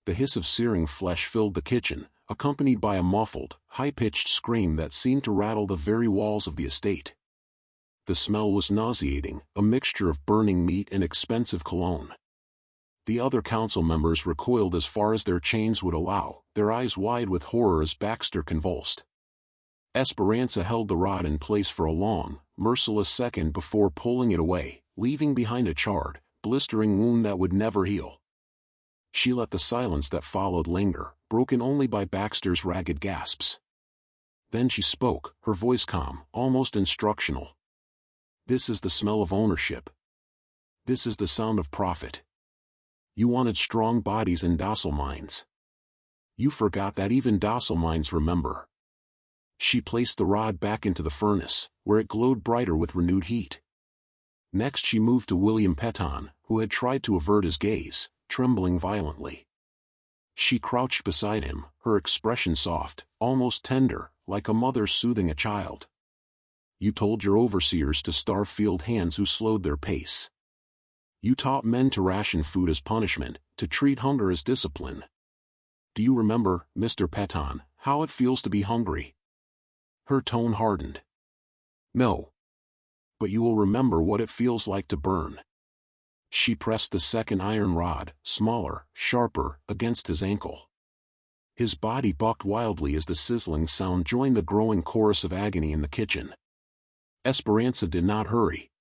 The hiss of searing flesh filled the kitchen, accompanied by a muffled, high-pitched scream that seemed to rattle the very walls of the estate. The smell was nauseating, a mixture of burning meat and expensive cologne. The other council members recoiled as far as their chains would allow, their eyes wide with horror as Baxter convulsed. Esperanza held the rod in place for a long, merciless second before pulling it away, leaving behind a charred, blistering wound that would never heal. She let the silence that followed linger, broken only by Baxter's ragged gasps. Then she spoke, her voice calm, almost instructional. "This is the smell of ownership. This is the sound of profit. You wanted strong bodies and docile minds. You forgot that even docile minds remember." She placed the rod back into the furnace, where it glowed brighter with renewed heat. Next she moved to William Petton, who had tried to avert his gaze, trembling violently. She crouched beside him, her expression soft, almost tender, like a mother soothing a child. "You told your overseers to starve field hands who slowed their pace. You taught men to ration food as punishment, to treat hunger as discipline. Do you remember, Mr. Petton, how it feels to be hungry?" Her tone hardened. "No. But you will remember what it feels like to burn." She pressed the second iron rod, smaller, sharper, against his ankle. His body bucked wildly as the sizzling sound joined the growing chorus of agony in the kitchen. Esperanza did not hurry.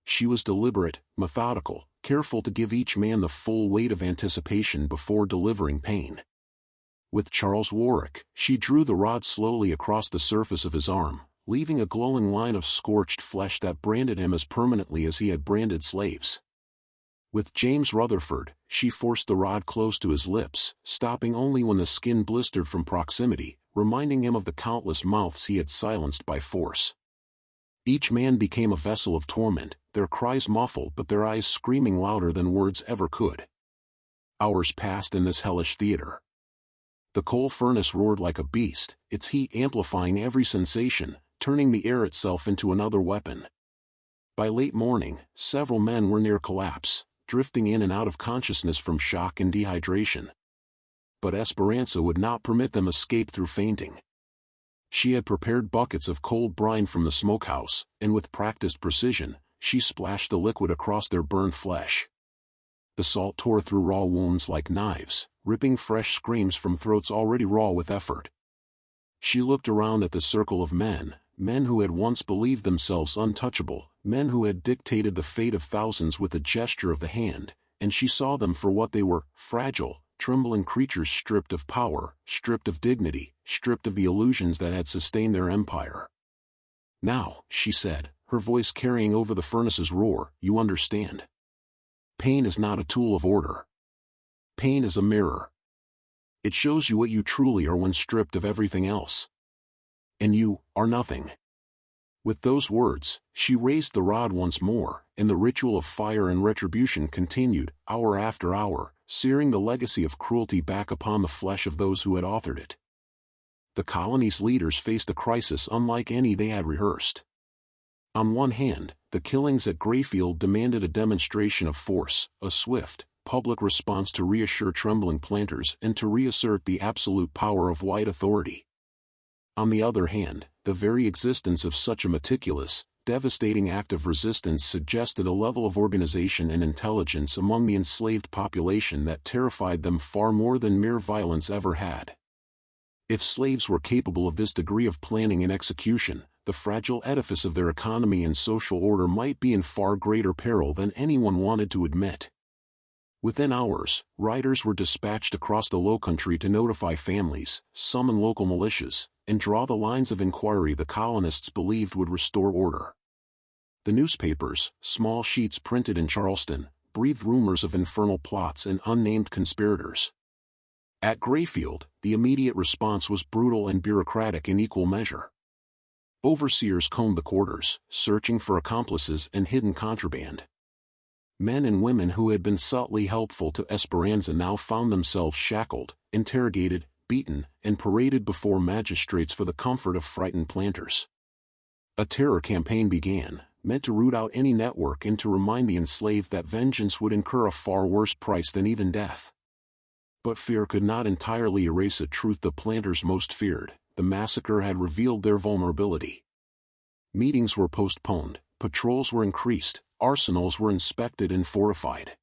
She was deliberate, methodical, careful to give each man the full weight of anticipation before delivering pain. With Charles Warwick, she drew the rod slowly across the surface of his arm, leaving a glowing line of scorched flesh that branded him as permanently as he had branded slaves. With James Rutherford, she forced the rod close to his lips, stopping only when the skin blistered from proximity, reminding him of the countless mouths he had silenced by force. Each man became a vessel of torment, their cries muffled but their eyes screaming louder than words ever could. Hours passed in this hellish theater. The coal furnace roared like a beast, its heat amplifying every sensation, turning the air itself into another weapon. By late morning, several men were near collapse, drifting in and out of consciousness from shock and dehydration. But Esperanza would not permit them escape through fainting. She had prepared buckets of cold brine from the smokehouse, and with practiced precision, she splashed the liquid across their burned flesh. The salt tore through raw wounds like knives, ripping fresh screams from throats already raw with effort. She looked around at the circle of men who had once believed themselves untouchable, men who had dictated the fate of thousands with a gesture of the hand, and she saw them for what they were: fragile, trembling creatures stripped of power, stripped of dignity, stripped of the illusions that had sustained their empire. "Now," she said, her voice carrying over the furnace's roar, "you understand. Pain is not a tool of order. Pain is a mirror. It shows you what you truly are when stripped of everything else. And you are nothing." With those words, she raised the rod once more, and the ritual of fire and retribution continued, hour after hour, searing the legacy of cruelty back upon the flesh of those who had authored it. The colony's leaders faced a crisis unlike any they had rehearsed. On one hand, the killings at Grayfield demanded a demonstration of force, a swift, public response to reassure trembling planters and to reassert the absolute power of white authority. On the other hand, the very existence of such a meticulous, devastating act of resistance suggested a level of organization and intelligence among the enslaved population that terrified them far more than mere violence ever had. If slaves were capable of this degree of planning and execution, the fragile edifice of their economy and social order might be in far greater peril than anyone wanted to admit. Within hours, riders were dispatched across the Lowcountry to notify families, summon local militias, and draw the lines of inquiry the colonists believed would restore order. The newspapers, small sheets printed in Charleston, breathed rumors of infernal plots and unnamed conspirators. At Grayfield, the immediate response was brutal and bureaucratic in equal measure. Overseers combed the quarters, searching for accomplices and hidden contraband. Men and women who had been subtly helpful to Esperanza now found themselves shackled, interrogated, beaten, and paraded before magistrates for the comfort of frightened planters. A terror campaign began, meant to root out any network and to remind the enslaved that vengeance would incur a far worse price than even death. But fear could not entirely erase a truth the planters most feared: the massacre had revealed their vulnerability. Meetings were postponed, patrols were increased, arsenals were inspected and fortified.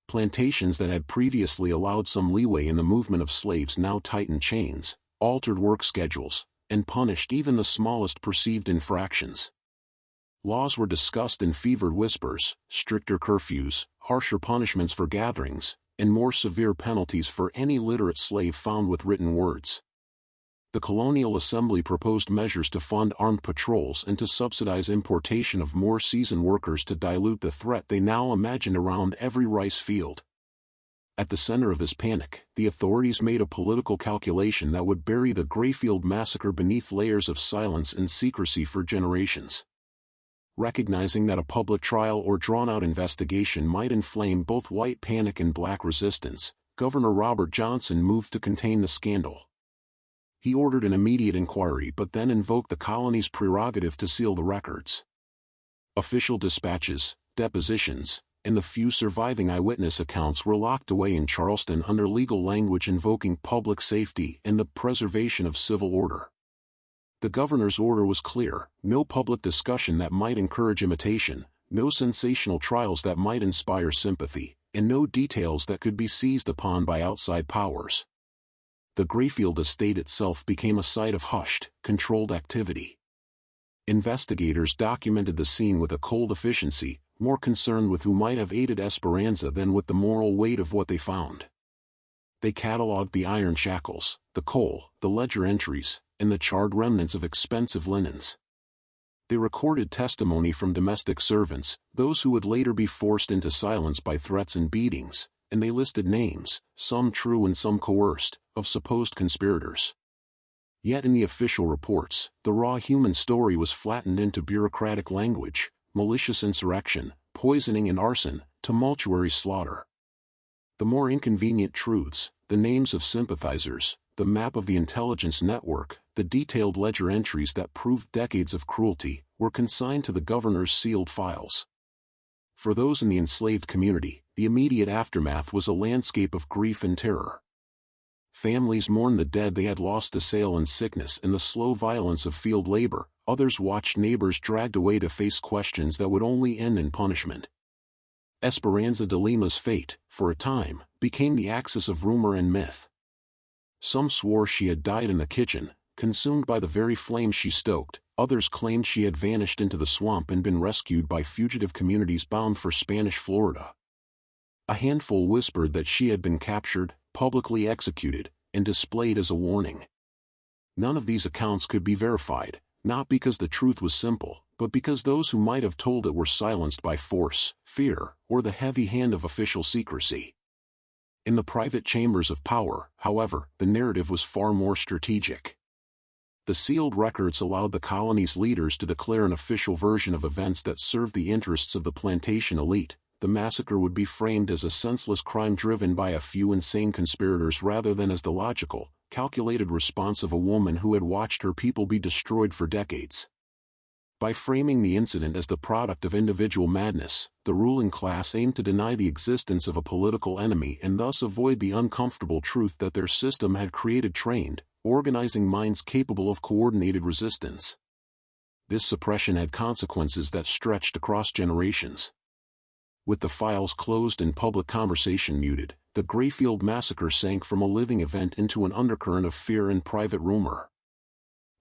Plantations that had previously allowed some leeway in the movement of slaves now tightened chains, altered work schedules, and punished even the smallest perceived infractions. Laws were discussed in fevered whispers: stricter curfews, harsher punishments for gatherings, and more severe penalties for any literate slave found with written words. The Colonial Assembly proposed measures to fund armed patrols and to subsidize importation of more seasoned workers to dilute the threat they now imagined around every rice field. At the center of this panic, the authorities made a political calculation that would bury the Grayfield massacre beneath layers of silence and secrecy for generations. Recognizing that a public trial or drawn-out investigation might inflame both white panic and black resistance, Governor Robert Johnson moved to contain the scandal. He ordered an immediate inquiry but then invoked the colony's prerogative to seal the records. Official dispatches, depositions, and the few surviving eyewitness accounts were locked away in Charleston under legal language invoking public safety and the preservation of civil order. The governor's order was clear: no public discussion that might encourage imitation, no sensational trials that might inspire sympathy, and no details that could be seized upon by outside powers. The Grayfield estate itself became a site of hushed, controlled activity. Investigators documented the scene with a cold efficiency, more concerned with who might have aided Esperanza than with the moral weight of what they found. They catalogued the iron shackles, the coal, the ledger entries, and the charred remnants of expensive linens. They recorded testimony from domestic servants, those who would later be forced into silence by threats and beatings, and they listed names, some true and some coerced, of supposed conspirators. Yet in the official reports, the raw human story was flattened into bureaucratic language: malicious insurrection, poisoning and arson, tumultuary slaughter. The more inconvenient truths, the names of sympathizers, the map of the intelligence network, the detailed ledger entries that proved decades of cruelty, were consigned to the governor's sealed files. For those in the enslaved community, the immediate aftermath was a landscape of grief and terror. Families mourned the dead they had lost to sail and sickness and the slow violence of field labor. Others watched neighbors dragged away to face questions that would only end in punishment. Esperanza de Lima's fate, for a time, became the axis of rumor and myth. Some swore she had died in the kitchen, consumed by the very flames she stoked. Others claimed she had vanished into the swamp and been rescued by fugitive communities bound for Spanish Florida. A handful whispered that she had been captured, publicly executed, and displayed as a warning. None of these accounts could be verified, not because the truth was simple, but because those who might have told it were silenced by force, fear, or the heavy hand of official secrecy. In the private chambers of power, however, the narrative was far more strategic. The sealed records allowed the colony's leaders to declare an official version of events that served the interests of the plantation elite. The massacre would be framed as a senseless crime driven by a few insane conspirators rather than as the logical, calculated response of a woman who had watched her people be destroyed for decades. By framing the incident as the product of individual madness, the ruling class aimed to deny the existence of a political enemy and thus avoid the uncomfortable truth that their system had created trained, organizing minds capable of coordinated resistance. This suppression had consequences that stretched across generations. With the files closed and public conversation muted, the Grayfield massacre sank from a living event into an undercurrent of fear and private rumor.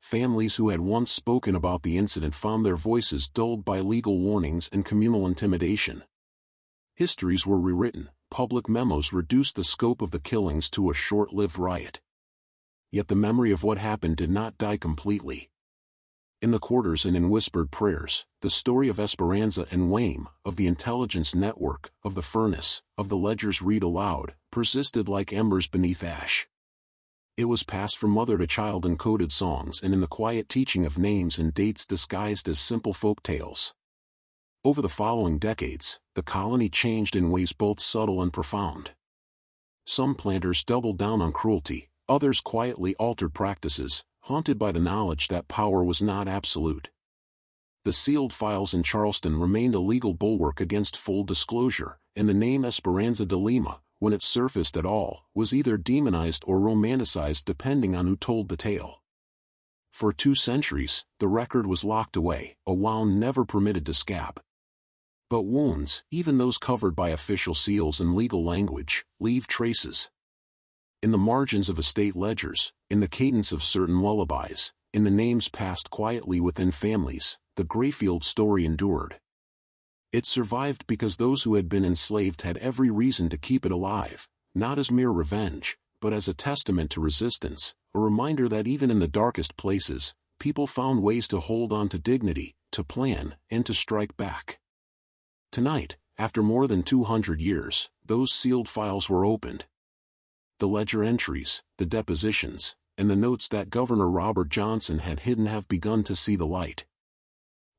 Families who had once spoken about the incident found their voices dulled by legal warnings and communal intimidation. Histories were rewritten, public memos reduced the scope of the killings to a short-lived riot. Yet the memory of what happened did not die completely. In the quarters and in whispered prayers, the story of Esperanza and Wayne, of the intelligence network, of the furnace, of the ledgers read aloud, persisted like embers beneath ash. It was passed from mother to child in coded songs and in the quiet teaching of names and dates disguised as simple folk tales. Over the following decades, the colony changed in ways both subtle and profound. Some planters doubled down on cruelty, others quietly altered practices, haunted by the knowledge that power was not absolute. The sealed files in Charleston remained a legal bulwark against full disclosure, and the name Esperanza de Lima, when it surfaced at all, was either demonized or romanticized depending on who told the tale. For 2 centuries, the record was locked away, a wound never permitted to scab. But wounds, even those covered by official seals and legal language, leave traces. In the margins of estate ledgers, in the cadence of certain lullabies, in the names passed quietly within families, the Grayfield story endured. It survived because those who had been enslaved had every reason to keep it alive, not as mere revenge, but as a testament to resistance, a reminder that even in the darkest places, people found ways to hold on to dignity, to plan, and to strike back. Tonight, after more than 200 years, those sealed files were opened. The ledger entries, the depositions, and the notes that Governor Robert Johnson had hidden have begun to see the light.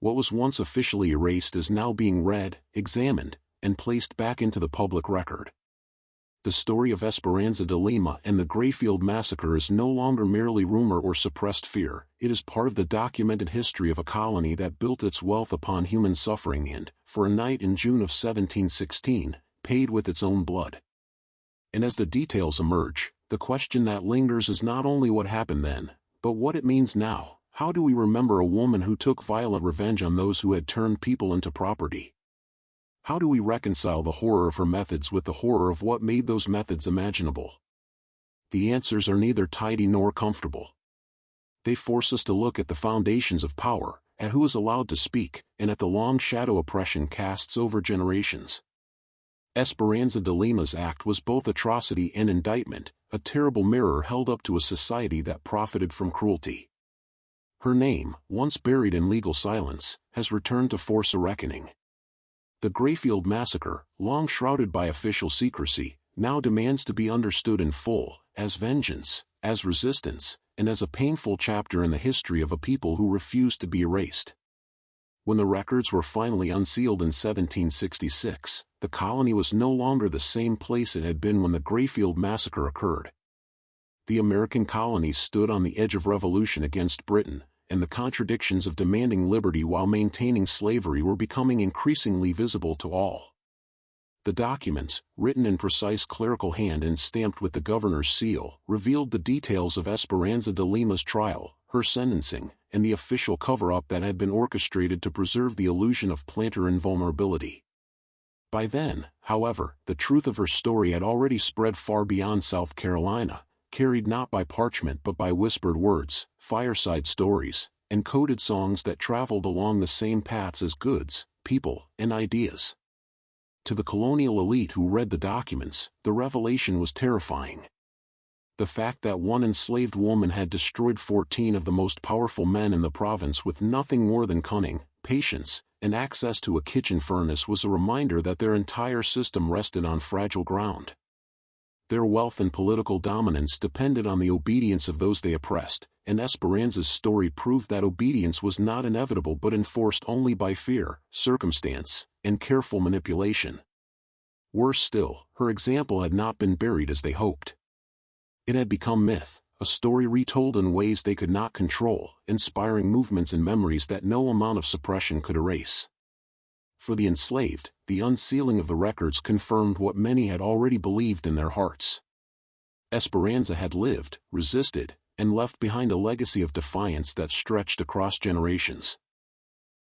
What was once officially erased is now being read, examined, and placed back into the public record. The story of Esperanza de Lima and the Grayfield massacre is no longer merely rumor or suppressed fear, it is part of the documented history of a colony that built its wealth upon human suffering and, for a night in June of 1716, paid with its own blood. And as the details emerge, the question that lingers is not only what happened then, but what it means now. How do we remember a woman who took violent revenge on those who had turned people into property? How do we reconcile the horror of her methods with the horror of what made those methods imaginable? The answers are neither tidy nor comfortable. They force us to look at the foundations of power, at who is allowed to speak, and at the long shadow oppression casts over generations. Esperanza de Lima's act was both atrocity and indictment, a terrible mirror held up to a society that profited from cruelty. Her name, once buried in legal silence, has returned to force a reckoning. The Grayfield massacre, long shrouded by official secrecy, now demands to be understood in full, as vengeance, as resistance, and as a painful chapter in the history of a people who refused to be erased. When the records were finally unsealed in 1766, the colony was no longer the same place it had been when the Grayfield massacre occurred. The American colonies stood on the edge of revolution against Britain, and the contradictions of demanding liberty while maintaining slavery were becoming increasingly visible to all. The documents, written in precise clerical hand and stamped with the governor's seal, revealed the details of Esperanza de Lima's trial, her sentencing, and the official cover-up that had been orchestrated to preserve the illusion of planter invulnerability. By then, however, the truth of her story had already spread far beyond South Carolina, carried not by parchment but by whispered words, fireside stories, and coded songs that traveled along the same paths as goods, people, and ideas. To the colonial elite who read the documents, the revelation was terrifying. The fact that one enslaved woman had destroyed 14 of the most powerful men in the province with nothing more than cunning, patience, and access to a kitchen furnace was a reminder that their entire system rested on fragile ground. Their wealth and political dominance depended on the obedience of those they oppressed, and Esperanza's story proved that obedience was not inevitable but enforced only by fear, circumstance, and careful manipulation. Worse still, her example had not been buried as they hoped. It had become myth, a story retold in ways they could not control, inspiring movements and memories that no amount of suppression could erase. For the enslaved, the unsealing of the records confirmed what many had already believed in their hearts. Esperanza had lived, resisted, and left behind a legacy of defiance that stretched across generations.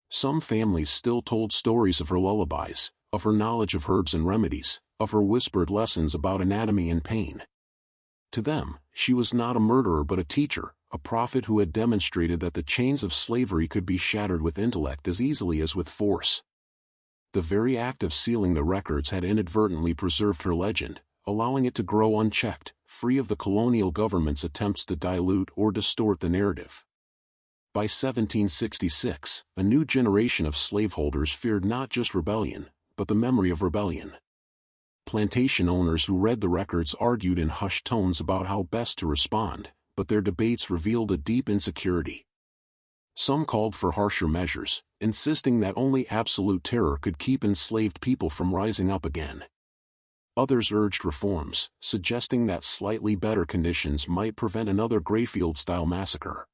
Some families still told stories of her lullabies, of her knowledge of herbs and remedies, of her whispered lessons about anatomy and pain. To them, she was not a murderer but a teacher, a prophet who had demonstrated that the chains of slavery could be shattered with intellect as easily as with force. The very act of sealing the records had inadvertently preserved her legend, allowing it to grow unchecked, free of the colonial government's attempts to dilute or distort the narrative. By 1766, a new generation of slaveholders feared not just rebellion, but the memory of rebellion. Plantation owners who read the records argued in hushed tones about how best to respond, but their debates revealed a deep insecurity. Some called for harsher measures, insisting that only absolute terror could keep enslaved people from rising up again. Others urged reforms, suggesting that slightly better conditions might prevent another Grayfield-style massacre.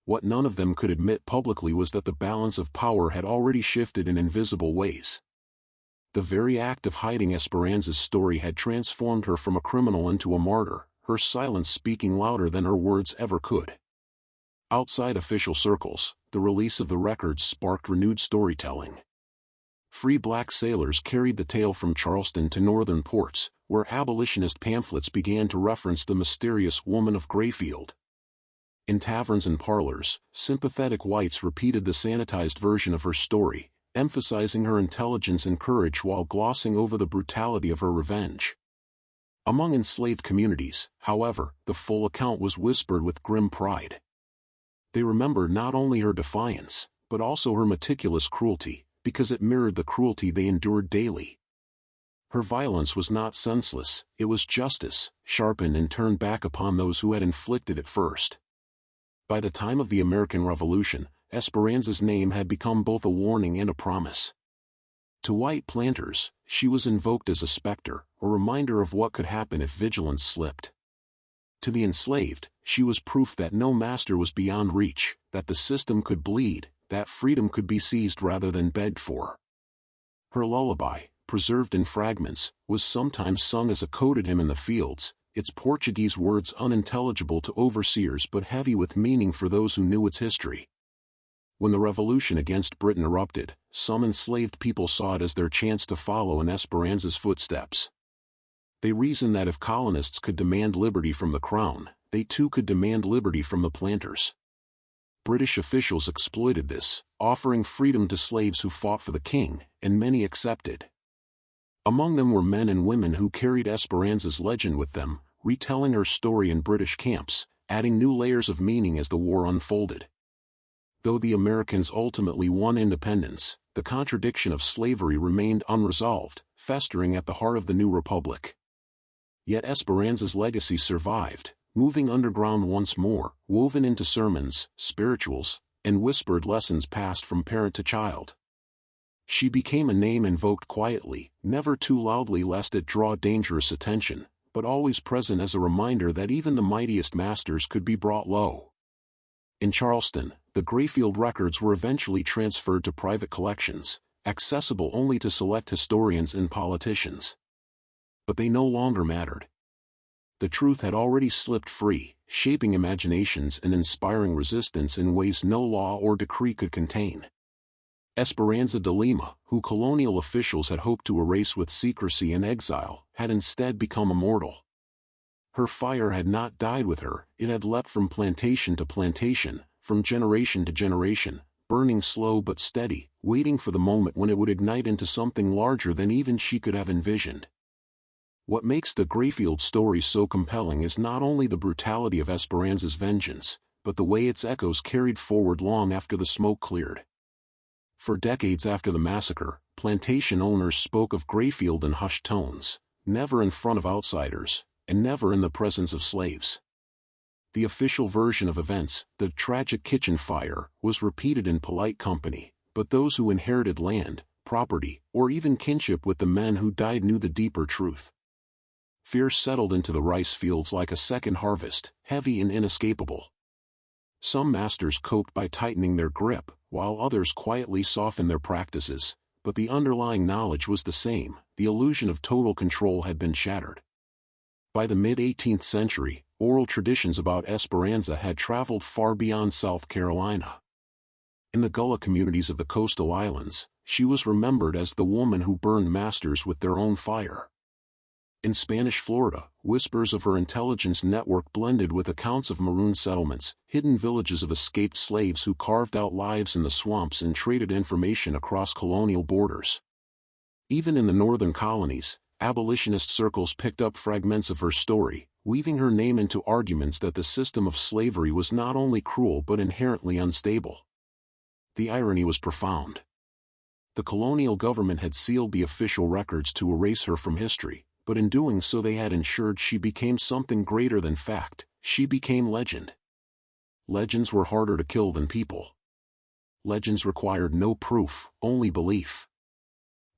What none of them could admit publicly was that the balance of power had already shifted in invisible ways. The very act of hiding Esperanza's story had transformed her from a criminal into a martyr, her silence speaking louder than her words ever could. Outside official circles, the release of the records sparked renewed storytelling. Free black sailors carried the tale from Charleston to northern ports, where abolitionist pamphlets began to reference the mysterious woman of Grayfield. In taverns and parlors, sympathetic whites repeated the sanitized version of her story, emphasizing her intelligence and courage while glossing over the brutality of her revenge. Among enslaved communities, however, the full account was whispered with grim pride. They remembered not only her defiance, but also her meticulous cruelty, because it mirrored the cruelty they endured daily. Her violence was not senseless, it was justice, sharpened and turned back upon those who had inflicted it first. By the time of the American Revolution, Esperanza's name had become both a warning and a promise. To white planters, she was invoked as a specter, a reminder of what could happen if vigilance slipped. To the enslaved, she was proof that no master was beyond reach, that the system could bleed, that freedom could be seized rather than begged for. Her lullaby, preserved in fragments, was sometimes sung as a coded hymn in the fields, its Portuguese words unintelligible to overseers but heavy with meaning for those who knew its history. When the revolution against Britain erupted, some enslaved people saw it as their chance to follow in Esperanza's footsteps. They reasoned that if colonists could demand liberty from the crown, they too could demand liberty from the planters. British officials exploited this, offering freedom to slaves who fought for the king, and many accepted. Among them were men and women who carried Esperanza's legend with them, retelling her story in British camps, adding new layers of meaning as the war unfolded. Though the Americans ultimately won independence, the contradiction of slavery remained unresolved, festering at the heart of the new republic. Yet Esperanza's legacy survived, moving underground once more, woven into sermons, spirituals, and whispered lessons passed from parent to child. She became a name invoked quietly, never too loudly lest it draw dangerous attention, but always present as a reminder that even the mightiest masters could be brought low. In Charleston, the Grayfield records were eventually transferred to private collections, accessible only to select historians and politicians. But they no longer mattered. The truth had already slipped free, shaping imaginations and inspiring resistance in ways no law or decree could contain. Esperanza de Lima, who colonial officials had hoped to erase with secrecy and exile, had instead become immortal. Her fire had not died with her, it had leapt from plantation to plantation, from generation to generation, burning slow but steady, waiting for the moment when it would ignite into something larger than even she could have envisioned. What makes the Greyfield story so compelling is not only the brutality of Esperanza's vengeance, but the way its echoes carried forward long after the smoke cleared. For decades after the massacre, plantation owners spoke of Greyfield in hushed tones, never in front of outsiders, and never in the presence of slaves. The official version of events, the tragic kitchen fire, was repeated in polite company, but those who inherited land, property, or even kinship with the men who died knew the deeper truth. Fear settled into the rice fields like a second harvest, heavy and inescapable. Some masters coped by tightening their grip, while others quietly softened their practices, but the underlying knowledge was the same: the illusion of total control had been shattered. By the mid-18th century, oral traditions about Esperanza had traveled far beyond South Carolina. In the Gullah communities of the coastal islands, she was remembered as the woman who burned masters with their own fire. In Spanish Florida, whispers of her intelligence network blended with accounts of maroon settlements, hidden villages of escaped slaves who carved out lives in the swamps and traded information across colonial borders. Even in the northern colonies, abolitionist circles picked up fragments of her story, weaving her name into arguments that the system of slavery was not only cruel but inherently unstable. The irony was profound. The colonial government had sealed the official records to erase her from history, but in doing so they had ensured she became something greater than fact. She became legend. Legends were harder to kill than people. Legends required no proof, only belief.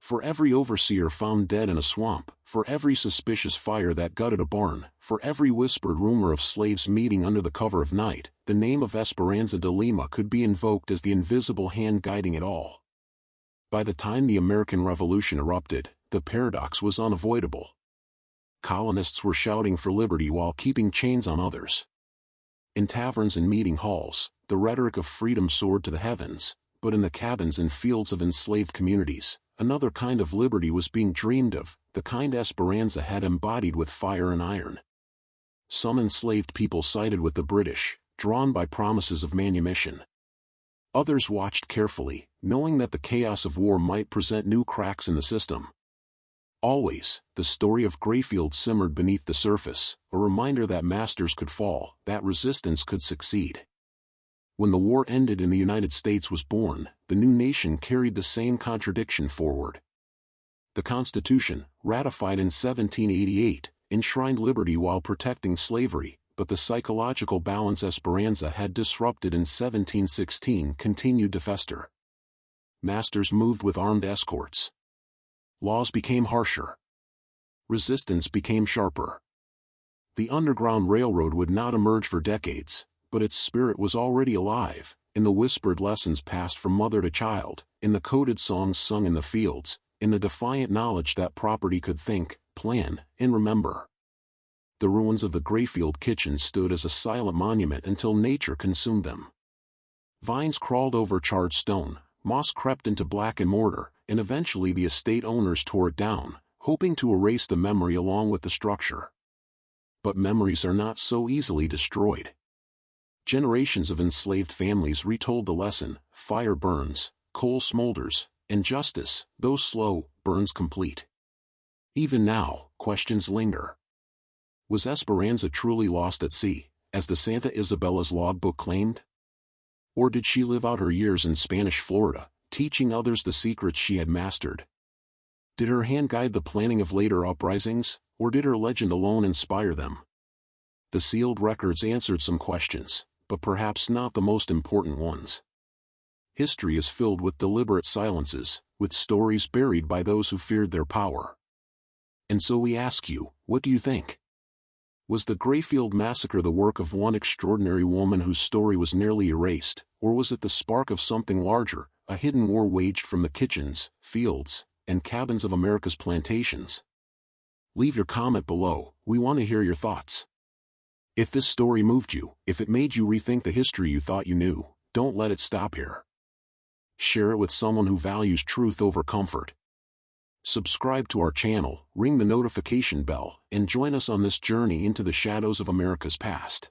For every overseer found dead in a swamp, for every suspicious fire that gutted a barn, for every whispered rumor of slaves meeting under the cover of night, the name of Esperanza de Lima could be invoked as the invisible hand guiding it all. By the time the American Revolution erupted, the paradox was unavoidable. Colonists were shouting for liberty while keeping chains on others. In taverns and meeting halls, the rhetoric of freedom soared to the heavens, but in the cabins and fields of enslaved communities, another kind of liberty was being dreamed of, the kind Esperanza had embodied with fire and iron. Some enslaved people sided with the British, drawn by promises of manumission. Others watched carefully, knowing that the chaos of war might present new cracks in the system. Always, the story of Greyfield simmered beneath the surface, a reminder that masters could fall, that resistance could succeed. When the war ended and the United States was born, the new nation carried the same contradiction forward. The Constitution, ratified in 1788, enshrined liberty while protecting slavery, but the psychological balance Esperanza had disrupted in 1716 continued to fester. Masters moved with armed escorts. Laws became harsher. Resistance became sharper. The Underground Railroad would not emerge for decades, but its spirit was already alive, in the whispered lessons passed from mother to child, in the coded songs sung in the fields, in the defiant knowledge that property could think, plan, and remember. The ruins of the Greyfield kitchen stood as a silent monument until nature consumed them. Vines crawled over charred stone, moss crept into black and mortar, and eventually the estate owners tore it down, hoping to erase the memory along with the structure. But memories are not so easily destroyed. Generations of enslaved families retold the lesson: fire burns, coal smolders, and justice, though slow, burns complete. Even now, questions linger. Was Esperanza truly lost at sea, as the Santa Isabella's logbook claimed? Or did she live out her years in Spanish Florida, teaching others the secrets she had mastered? Did her hand guide the planning of later uprisings, or did her legend alone inspire them? The sealed records answered some questions, but perhaps not the most important ones. History is filled with deliberate silences, with stories buried by those who feared their power. And so we ask you, what do you think? Was the Greyfield massacre the work of one extraordinary woman whose story was nearly erased, or was it the spark of something larger, a hidden war waged from the kitchens, fields, and cabins of America's plantations. Leave your comment below, we want to hear your thoughts. If this story moved you, if it made you rethink the history you thought you knew, don't let it stop here. Share it with someone who values truth over comfort. Subscribe to our channel, ring the notification bell, and join us on this journey into the shadows of America's past.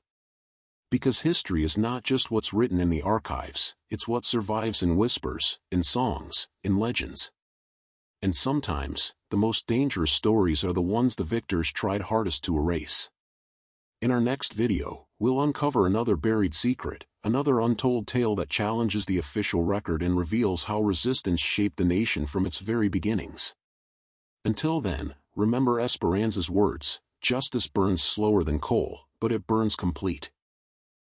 Because history is not just what's written in the archives, it's what survives in whispers, in songs, in legends. And sometimes, the most dangerous stories are the ones the victors tried hardest to erase. In our next video, we'll uncover another buried secret, another untold tale that challenges the official record and reveals how resistance shaped the nation from its very beginnings. Until then, remember Esperanza's words, justice burns slower than coal, but it burns complete.